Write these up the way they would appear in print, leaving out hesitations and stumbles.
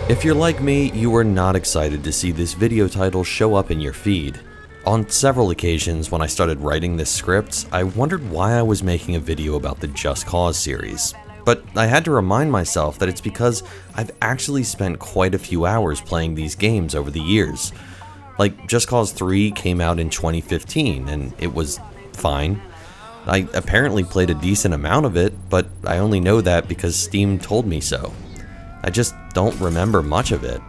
If you're like me, you were not excited to see this video title show up in your feed. On several occasions when I started writing this script, I wondered why I was making a video about the Just Cause series. But I had to remind myself that it's because I've actually spent quite a few hours playing these games over the years. Like, Just Cause 3 came out in 2015, and it was fine. I apparently played a decent amount of it, but I only know that because Steam told me so. I just don't remember much of it.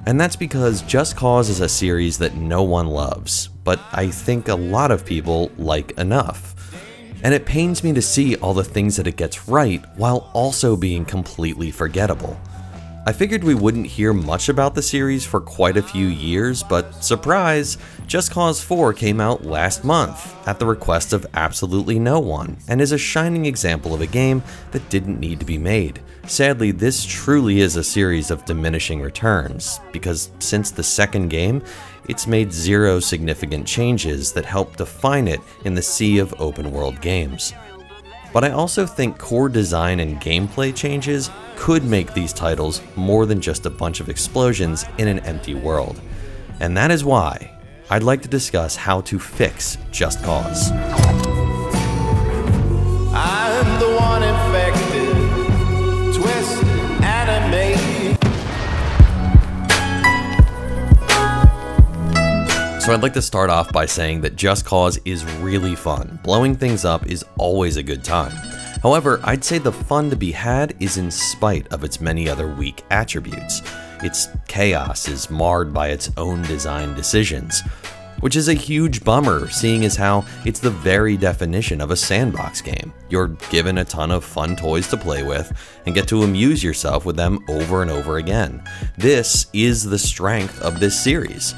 And that's because Just Cause is a series that no one loves, but I think a lot of people like enough. And it pains me to see all the things that it gets right while also being completely forgettable. I figured we wouldn't hear much about the series for quite a few years, but surprise, Just Cause 4 came out last month at the request of absolutely no one, and is a shining example of a game that didn't need to be made. Sadly, this truly is a series of diminishing returns, because since the second game, it's made zero significant changes that help define it in the sea of open world games. But I also think core design and gameplay changes could make these titles more than just a bunch of explosions in an empty world. And that is why I'd like to discuss how to fix Just Cause. I'm the one infected, twisted, animated. So I'd like to start off by saying that Just Cause is really fun. Blowing things up is always a good time. However, I'd say the fun to be had is in spite of its many other weak attributes. Its chaos is marred by its own design decisions, which is a huge bummer, seeing as how it's the very definition of a sandbox game. You're given a ton of fun toys to play with and get to amuse yourself with them over and over again. This is the strength of this series.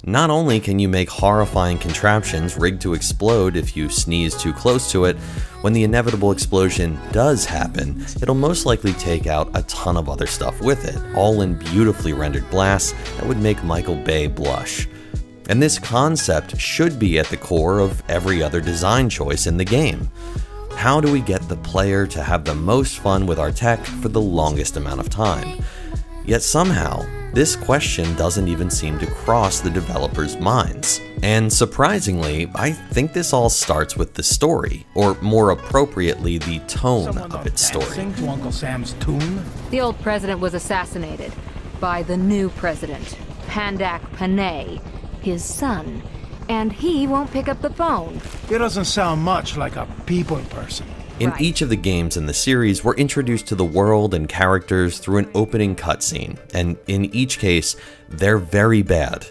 Not only can you make horrifying contraptions rigged to explode if you sneeze too close to it, when the inevitable explosion does happen, it'll most likely take out a ton of other stuff with it, all in beautifully rendered blasts that would make Michael Bay blush. And this concept should be at the core of every other design choice in the game. How do we get the player to have the most fun with our tech for the longest amount of time? Yet somehow, this question doesn't even seem to cross the developers' minds. And surprisingly, I think this all starts with the story, or more appropriately, the tone of its story. To Uncle Sam's tune? The old president was assassinated by the new president, Pandak Panay, his son, and he won't pick up the phone. It doesn't sound much like a people person. In each of the games in the series, we're introduced to the world and characters through an opening cutscene, and in each case, they're very bad.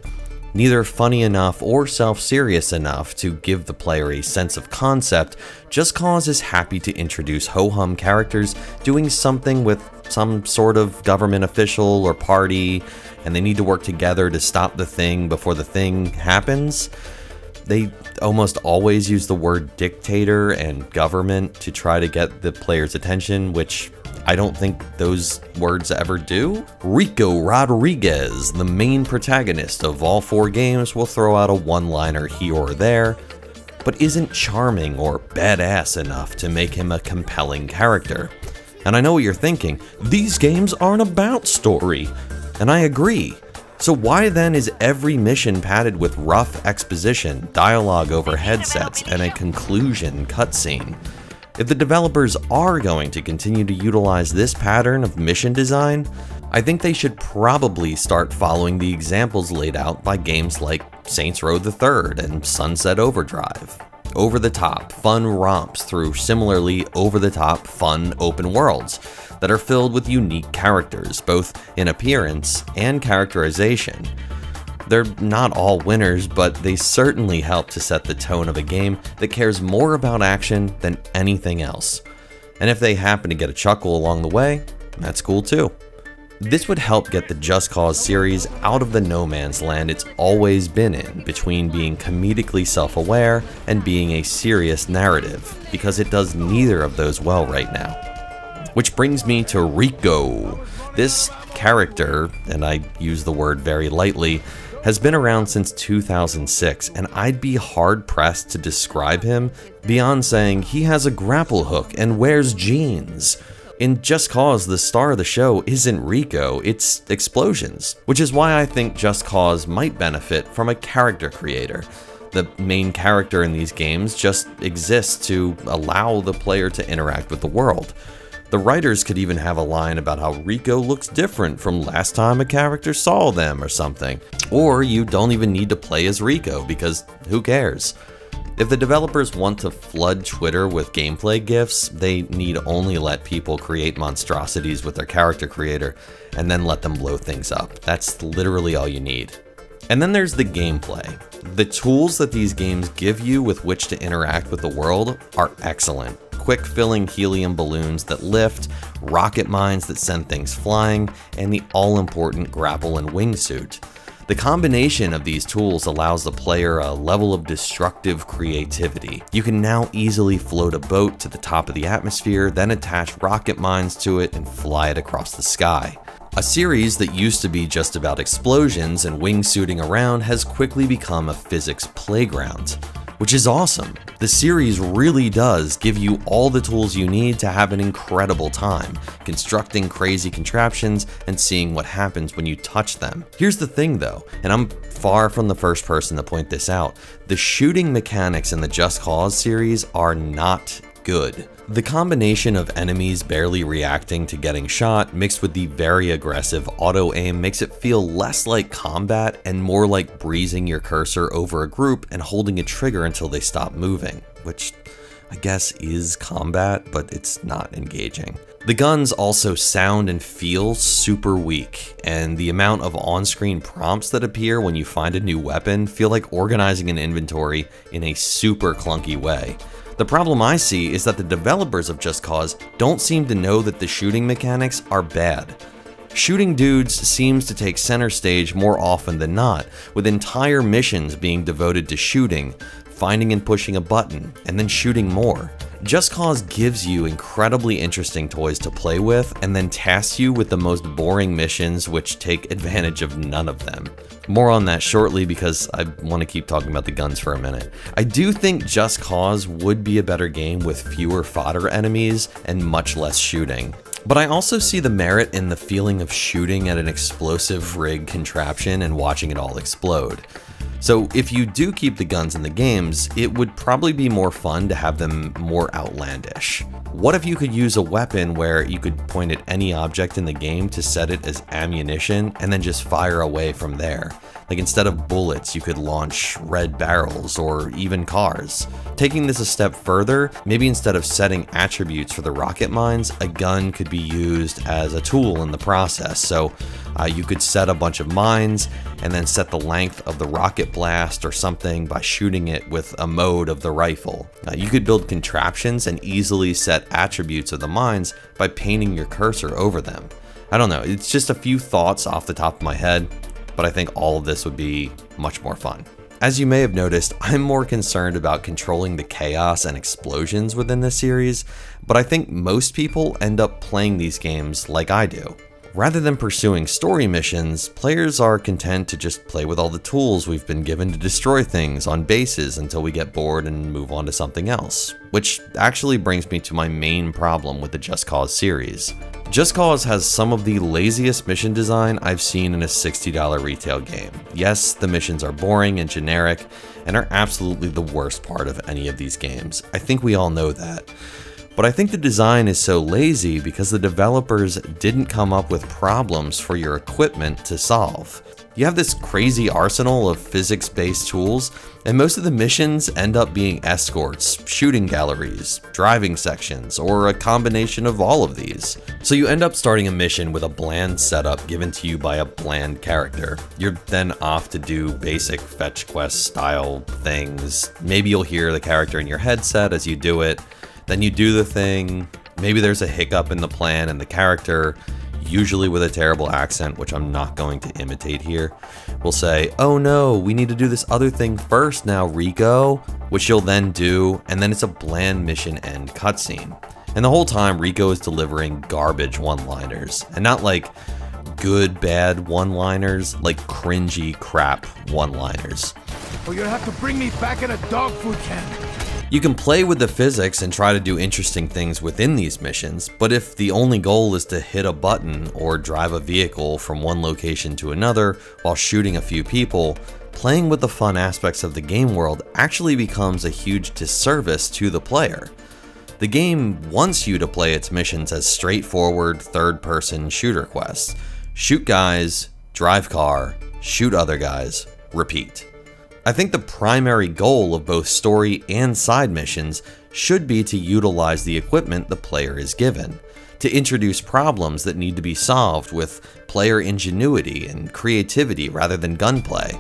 Neither funny enough or self-serious enough to give the player a sense of concept, Just Cause is happy to introduce ho-hum characters doing something with some sort of government official or party, and they need to work together to stop the thing before the thing happens. They almost always use the word dictator and government to try to get the player's attention, which I don't think those words ever do. Rico Rodriguez, the main protagonist of all 4 games, will throw out a one-liner here or there, but isn't charming or badass enough to make him a compelling character. And I know what you're thinking, these games aren't about story, and I agree. So why then is every mission padded with rough exposition, dialogue over headsets, and a conclusion cutscene? If the developers are going to continue to utilize this pattern of mission design, I think they should probably start following the examples laid out by games like Saints Row the Third and Sunset Overdrive. Over-the-top, fun romps through similarly over-the-top, fun open worlds that are filled with unique characters, both in appearance and characterization. They're not all winners, but they certainly help to set the tone of a game that cares more about action than anything else. And if they happen to get a chuckle along the way, that's cool too. This would help get the Just Cause series out of the no man's land it's always been in, between being comedically self-aware and being a serious narrative, because it does neither of those well right now. Which brings me to Rico. This character, and I use the word very lightly, has been around since 2006, and I'd be hard-pressed to describe him beyond saying he has a grapple hook and wears jeans. In Just Cause, the star of the show isn't Rico, it's explosions, which is why I think Just Cause might benefit from a character creator. The main character in these games just exists to allow the player to interact with the world. The writers could even have a line about how Rico looks different from last time a character saw them or something. Or you don't even need to play as Rico, because who cares? If the developers want to flood Twitter with gameplay GIFs, they need only let people create monstrosities with their character creator, and then let them blow things up. That's literally all you need. And then there's the gameplay. The tools that these games give you with which to interact with the world are excellent. Quick filling helium balloons that lift, rocket mines that send things flying, and the all-important grapple and wingsuit. The combination of these tools allows the player a level of destructive creativity. You can now easily float a boat to the top of the atmosphere, then attach rocket mines to it and fly it across the sky. A series that used to be just about explosions and wingsuiting around has quickly become a physics playground, which is awesome. The series really does give you all the tools you need to have an incredible time, constructing crazy contraptions and seeing what happens when you touch them. Here's the thing though, and I'm far from the first person to point this out, the shooting mechanics in the Just Cause series are not good. The combination of enemies barely reacting to getting shot mixed with the very aggressive auto-aim makes it feel less like combat and more like breezing your cursor over a group and holding a trigger until they stop moving, which I guess is combat, but it's not engaging. The guns also sound and feel super weak, and the amount of on-screen prompts that appear when you find a new weapon feel like organizing an inventory in a super clunky way. The problem I see is that the developers of Just Cause don't seem to know that the shooting mechanics are bad. Shooting dudes seems to take center stage more often than not, with entire missions being devoted to shooting, finding and pushing a button, and then shooting more. Just Cause gives you incredibly interesting toys to play with, and then tasks you with the most boring missions which take advantage of none of them. More on that shortly because I want to keep talking about the guns for a minute. I do think Just Cause would be a better game with fewer fodder enemies and much less shooting. But I also see the merit in the feeling of shooting at an explosive rig contraption and watching it all explode. So if you do keep the guns in the games, it would probably be more fun to have them more outlandish. What if you could use a weapon where you could point at any object in the game to set it as ammunition and then just fire away from there? Like instead of bullets, you could launch red barrels or even cars. Taking this a step further, maybe instead of setting attributes for the rocket mines, a gun could be used as a tool in the process. So you could set a bunch of mines and then set the length of the rocket blast or something by shooting it with a mode of the rifle. You could build contraptions and easily set attributes of the mines by painting your cursor over them. I don't know, it's just a few thoughts off the top of my head, but I think all of this would be much more fun. As you may have noticed, I'm more concerned about controlling the chaos and explosions within this series, but I think most people end up playing these games like I do. Rather than pursuing story missions, players are content to just play with all the tools we've been given to destroy things on bases until we get bored and move on to something else. Which actually brings me to my main problem with the Just Cause series. Just Cause has some of the laziest mission design I've seen in a $60 retail game. Yes, the missions are boring and generic, and are absolutely the worst part of any of these games. I think we all know that. But I think the design is so lazy because the developers didn't come up with problems for your equipment to solve. You have this crazy arsenal of physics-based tools, and most of the missions end up being escorts, shooting galleries, driving sections, or a combination of all of these. So you end up starting a mission with a bland setup given to you by a bland character. You're then off to do basic fetch quest style things. Maybe you'll hear the character in your headset as you do it. Then you do the thing, maybe there's a hiccup in the plan and the character, usually with a terrible accent, which I'm not going to imitate here, will say, "Oh no, we need to do this other thing first now, Rico," which you'll then do, and then it's a bland mission end cutscene. And the whole time, Rico is delivering garbage one-liners, and not like good, bad one-liners, like cringy crap one-liners. Or you'll have to bring me back in a dog food can. You can play with the physics and try to do interesting things within these missions, but if the only goal is to hit a button or drive a vehicle from one location to another while shooting a few people, playing with the fun aspects of the game world actually becomes a huge disservice to the player. The game wants you to play its missions as straightforward third-person shooter quests. Shoot guys, drive car, shoot other guys, repeat. I think the primary goal of both story and side missions should be to utilize the equipment the player is given, to introduce problems that need to be solved with player ingenuity and creativity rather than gunplay.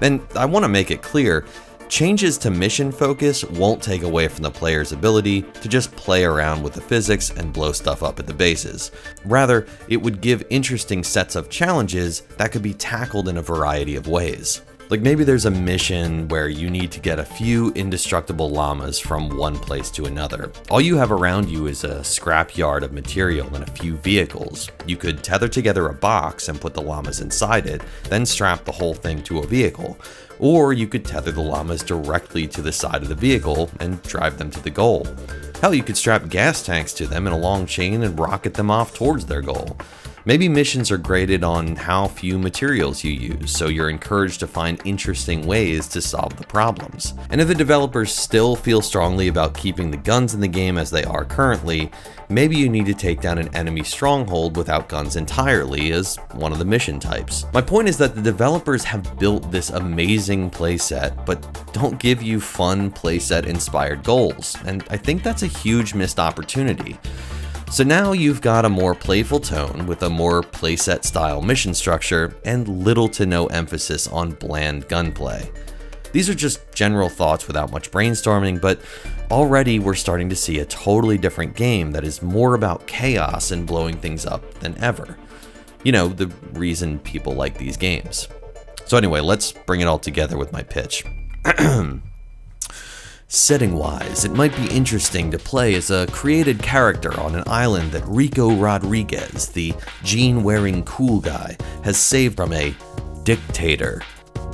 And I want to make it clear, changes to mission focus won't take away from the player's ability to just play around with the physics and blow stuff up at the bases. Rather, it would give interesting sets of challenges that could be tackled in a variety of ways. Like maybe there's a mission where you need to get a few indestructible llamas from one place to another. All you have around you is a scrapyard of material and a few vehicles. You could tether together a box and put the llamas inside it, then strap the whole thing to a vehicle. Or you could tether the llamas directly to the side of the vehicle and drive them to the goal. Hell, you could strap gas tanks to them in a long chain and rocket them off towards their goal. Maybe missions are graded on how few materials you use, so you're encouraged to find interesting ways to solve the problems. And if the developers still feel strongly about keeping the guns in the game as they are currently, maybe you need to take down an enemy stronghold without guns entirely as one of the mission types. My point is that the developers have built this amazing playset, but don't give you fun playset inspired goals, and I think that's a huge missed opportunity. So now you've got a more playful tone with a more playset style mission structure and little to no emphasis on bland gunplay. These are just general thoughts without much brainstorming, but already we're starting to see a totally different game that is more about chaos and blowing things up than ever. You know, the reason people like these games. So anyway, let's bring it all together with my pitch. Setting-wise, it might be interesting to play as a created character on an island that Rico Rodriguez, the jean-wearing cool guy, has saved from a dictator.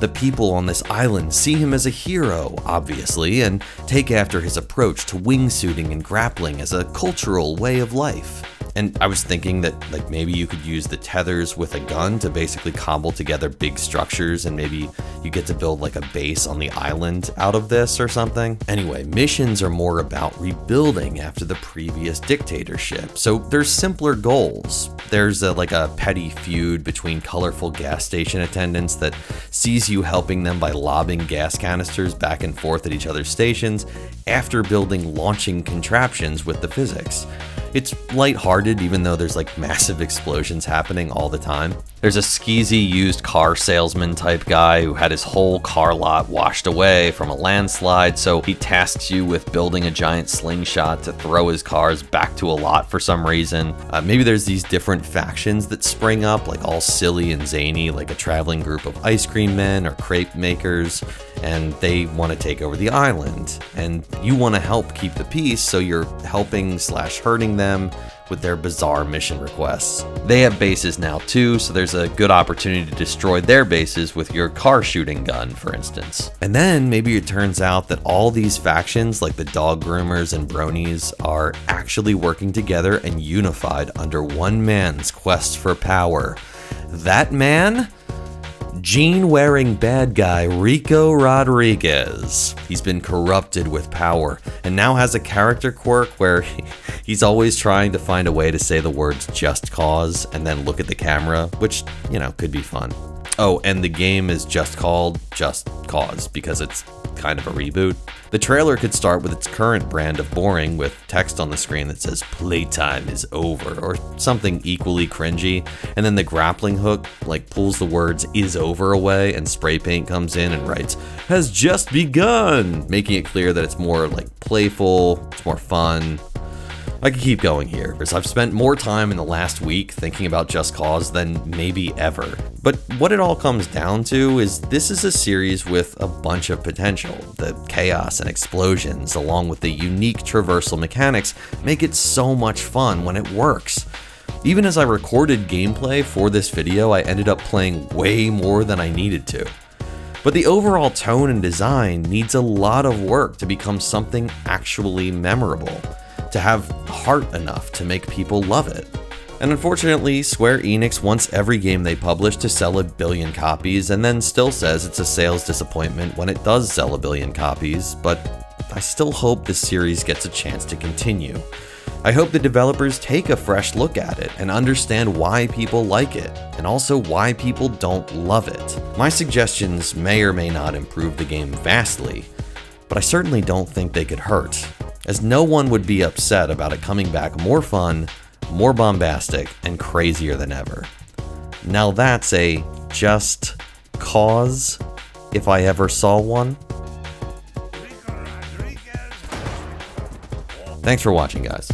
The people on this island see him as a hero, obviously, and take after his approach to wingsuiting and grappling as a cultural way of life. And I was thinking that like maybe you could use the tethers with a gun to basically cobble together big structures, and maybe you get to build like a base on the island out of this or something. Anyway, missions are more about rebuilding after the previous dictatorship, so there's simpler goals. There's like a petty feud between colorful gas station attendants that sees you helping them by lobbing gas canisters back and forth at each other's stations after building launching contraptions with the physics. It's lighthearted even though there's like massive explosions happening all the time. There's a skeezy used car salesman type guy who had his whole car lot washed away from a landslide, so he tasks you with building a giant slingshot to throw his cars back to a lot for some reason. Maybe there's these different factions that spring up, like all silly and zany, like a traveling group of ice cream men or crepe makers, and they want to take over the island, and you want to help keep the peace, so you're helping / hurting them with their bizarre mission requests. They have bases now too, so there's a good opportunity to destroy their bases with your car shooting gun, for instance. And then maybe it turns out that all these factions, like the dog groomers and bronies, are actually working together and unified under one man's quest for power. That man? Jean-wearing bad guy Rico Rodriguez. He's been corrupted with power and now has a character quirk where he's always trying to find a way to say the words "just cause" and then look at the camera, which, you know, could be fun. Oh, and the game is just called Just Cause because it's kind of a reboot. The trailer could start with its current brand of boring with text on the screen that says "playtime is over" or something equally cringy, and then the grappling hook like pulls the words "is over" away and spray paint comes in and writes "has just begun," making it clear that it's more like playful, it's more fun. I could keep going here, because I've spent more time in the last week thinking about Just Cause than maybe ever. But what it all comes down to is this is a series with a bunch of potential. The chaos and explosions, along with the unique traversal mechanics, make it so much fun when it works. Even as I recorded gameplay for this video, I ended up playing way more than I needed to. But the overall tone and design needs a lot of work to become something actually memorable, to have heart enough to make people love it. And unfortunately, Square Enix wants every game they publish to sell 1 billion copies and then still says it's a sales disappointment when it does sell 1 billion copies, but I still hope this series gets a chance to continue. I hope the developers take a fresh look at it and understand why people like it, and also why people don't love it. My suggestions may or may not improve the game vastly, but I certainly don't think they could hurt, as no one would be upset about it coming back more fun, more bombastic, and crazier than ever. Now that's a just cause, if I ever saw one. Thanks for watching, guys.